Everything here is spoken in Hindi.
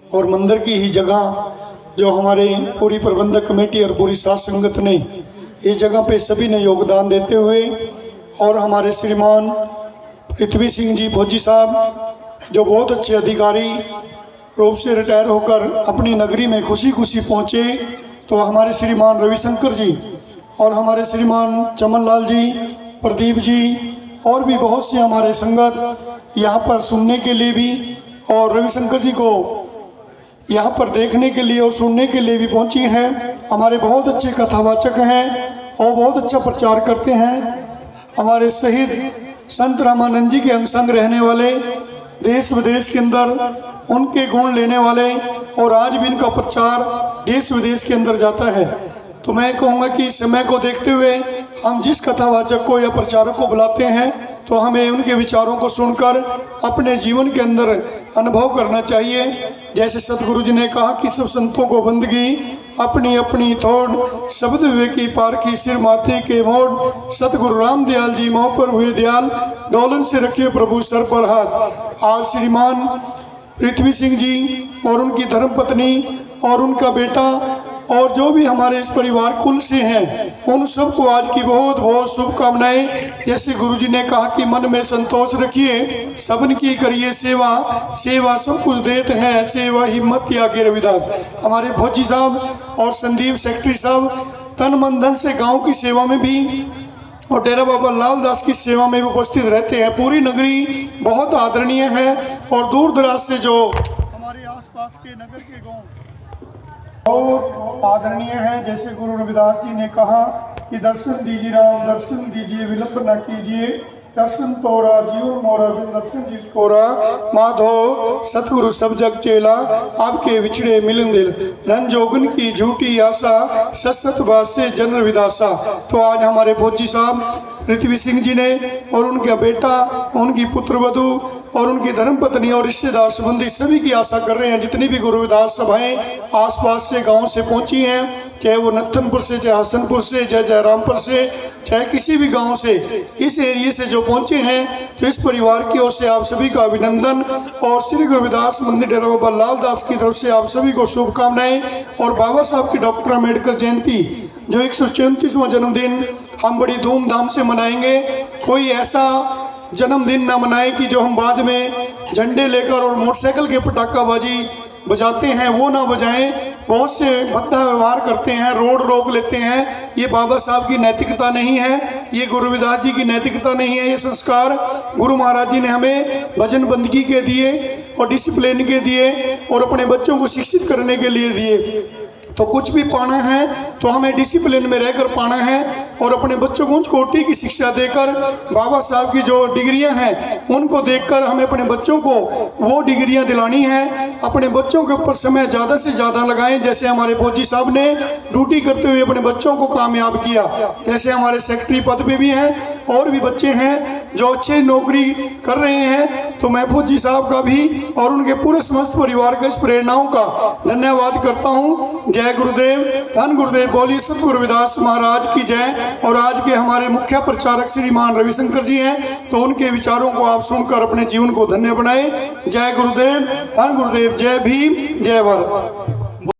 और मंदिर की ही जगह जो हमारे पूरी प्रबंधक कमेटी और पूरी साध संगत ने इस जगह पे सभी ने योगदान देते हुए और हमारे श्रीमान पृथ्वी सिंह जी फौजी साहब जो बहुत अच्छे अधिकारी रूप से रिटायर होकर अपनी नगरी में खुशी खुशी पहुँचे, तो हमारे श्रीमान रविशंकर जी और हमारे श्रीमान चमन लाल जी, प्रदीप जी और भी बहुत से हमारे संगत यहाँ पर सुनने के लिए भी और रविशंकर जी को यहाँ पर देखने के लिए और सुनने के लिए भी पहुँची हैं। हमारे बहुत अच्छे कथावाचक हैं और बहुत अच्छा प्रचार करते हैं। हमारे शहीद संत रामानंद जी के अंग संग रहने वाले, देश विदेश के अंदर उनके गुण लेने वाले और आज भी इनका प्रचार देश विदेश के अंदर जाता है। तो मैं कहूँगा कि समय को देखते हुए हम जिस कथावाचक को या प्रचारक को बुलाते हैं तो हमें उनके विचारों को सुनकर अपने जीवन के अंदर अनुभव करना चाहिए। जैसे सतगुरु जी ने कहा कि सब संतों को बंदगी अपनी अपनी थोड़, शब्द विवेकी पारखी सिर माथे के मोड़, सतगुरु राम दयाल जी मोह पर हुए दयाल, डोलन से रखिए प्रभु सर पर हाथ। आज श्रीमान पृथ्वी सिंह जी और उनकी धर्मपत्नी और उनका बेटा और जो भी हमारे इस परिवार कुल से हैं उन सबको आज की बहुत बहुत शुभकामनाएं। जैसे गुरुजी ने कहा कि मन में संतोष रखिए, सबन की करिए सेवा, सेवा सब कुछ देते हैं, सेवा हिम्मत त्यागे रविदास। हमारे फौजी साहब और संदीप सेक्रेटरी साहब तन मन धन से गाँव की सेवा में भी और डेरा बाबा लाल दास की सेवा में भी उपस्थित रहते हैं। पूरी नगरी बहुत आदरणीय है और दूर दराज से जो हमारे आसपास के नगर के गांव बहुत आदरणीय है। जैसे गुरु रविदास जी ने कहा कि दर्शन दीजिए राम, दर्शन दीजिए विलंब न कीजिए, दर्शन तोरा जीवन मोरा बिन दर्शन जीत कोरा, माधो सतगुरु सब जग चेला, आपके विछड़े मिलन दिल, धन जोगन की झूठी आशा, सत बात से जन रविदासा। तो आज हमारे फौजी साहब पृथ्वी सिंह जी ने और उनका बेटा, उनकी पुत्र वधू और उनकी धर्मपत्नी और रिश्तेदार संबंधी सभी की आशा कर रहे हैं। जितनी भी गुरु रविदास सभाएं आसपास से गांव से पहुंची हैं, चाहे वो नत्थनपुर से, चाहे हसनपुर से, चाहे जयरामपुर से, चाहे किसी भी गांव से, इस एरिए से जो पहुंचे हैं, तो इस परिवार की ओर से आप सभी का अभिनंदन और श्री गुरु रविदास मंदिर डेरा बाबा लाल दास की तरफ से आप सभी को शुभकामनाएं। और बाबा साहब की डॉक्टर अम्बेडकर जयंती जो 134वां जन्मदिन हम बड़ी धूमधाम से मनाएंगे। कोई ऐसा जन्मदिन ना मनाएं कि जो हम बाद में झंडे लेकर और मोटरसाइकिल के पटाखाबाजी बजाते हैं वो ना बजाएं। बहुत से भद्दा व्यवहार करते हैं, रोड रोक लेते हैं, ये बाबा साहब की नैतिकता नहीं है, ये गुरु रविदास जी की नैतिकता नहीं है। ये संस्कार गुरु महाराज जी ने हमें भजन बंदगी के दिए और डिसिप्लिन के दिए और अपने बच्चों को शिक्षित करने के लिए दिए। तो कुछ भी पाना है तो हमें डिसिप्लिन में रहकर पाना है और अपने बच्चों को उच्च कोटि की शिक्षा देकर बाबा साहब की जो डिग्रियां हैं उनको देखकर हमें अपने बच्चों को वो डिग्रियां दिलानी है। अपने बच्चों के ऊपर समय ज़्यादा से ज़्यादा लगाएं। जैसे हमारे फौजी साहब ने ड्यूटी करते हुए अपने बच्चों को कामयाब किया, जैसे हमारे सेक्रेटरी पद पे भी हैं और भी बच्चे हैं जो अच्छे नौकरी कर रहे हैं। तो मैं फौजी साहब का भी और उनके पूरे समस्त परिवार के इस प्रेरणाओं का धन्यवाद करता हूँ। जय गुरुदेव, धन गुरुदेव, बोलिए सतगुरु रविदास महाराज की जय। और आज के हमारे मुख्य प्रचारक श्रीमान रविशंकर जी हैं, तो उनके विचारों को आप सुनकर अपने जीवन को धन्य बनाएं। जय गुरुदेव, धन गुरुदेव, जय भीम, जय भारत।